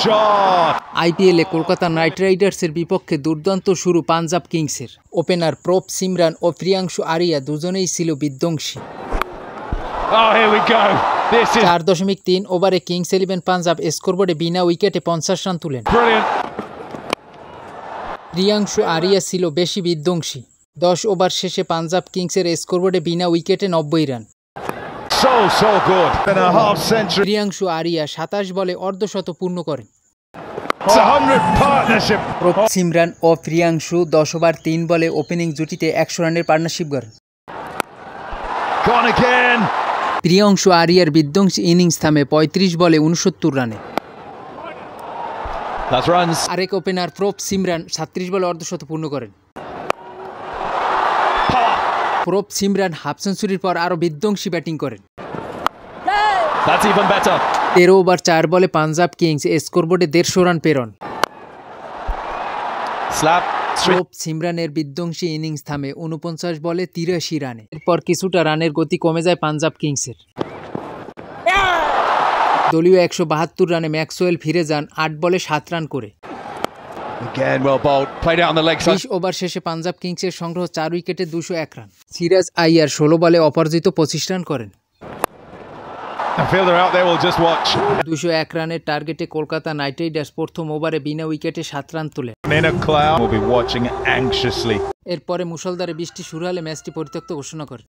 shot. আইপিএলে Kolkata night রাইডার্সের বিপক্ষে দুর্দান্ত শুরু পাঞ্জাব কিংসের। ওপেনার প্রভ সিমরান ও প্রিয়াংশু আরিয়া দুজনেই ছিল বিধ্বংসী। Oh, here we go. This is 4.3 ওভারে কিংস 11 পাঞ্জাব স্কোরবোর্ডে বিনা উইকেটে 50 রান তুলেন। brilliant. প্রিয়াংশু আরিয়া ছিল বেশি বিধ্বংসী। 10 ওভার শেষে পাঞ্জাব কিংসের স্কোরবোর্ডে বিনা উইকেটে 90 run. So good. And a half century. Priyanshu Arya 27 বলে অর্ধশত পূর্ণ করেন। It's a 100 partnership. Prabh Simran ও প্রিয়াংশু 10 ওভার 3 বলে ওপেনিং জুটিতে 100 রানের পার্টনারশিপ গড়েন। Gone again. প্রিয়াংশু আরিয়ার বিধ্বংসী ইনিংস থামে 35 বলে 69 রানে। That's runs. আরেক ওপেনার প্রভ সিমরান 37 বলে অর্ধশত পূর্ণ করেন। Power. প্রভ সিমরান হাফ সেঞ্চুরির পর আরও বিধ্বংসী ব্যাটিং করেন। That's even better. 13 ওভার 4 বলে পাঞ্জাব কিংস স্কোরবোর্ডে 150 রান প্রেরণ। Slap. প্রভ সিমরানের বিধ্বংসী ইনিংস থামে 49 বলে 83 রানে। এরপর কিছুটা রানের গতি কমে যায় পাঞ্জাব কিংসের। দলীয় 172 রানে ম্যাক্সওয়েল ফিরে যান 8 বলে 7 রান করে। Again, well bowled. Played out on the leg side. 20 over শেষে পাঞ্জাব কিংসের সংগ্রহ 4 উইকেটে 201 রান। সিরাজ আইয়ার 16 বলে অপরাজিত 25 রান করেন। The fielder out there will just watch. 201 রানের টার্গেটে কলকাতা নাইট রাইডার্স প্রথম ওভারে বিনা উইকেটে 7 রান তোলে। In a cloud. We'll be watching anxiously. এরপরে মুষলধারে বৃষ্টি শুরু হলে ম্যাচটি পরিত্যক্ত ঘোষণা করে।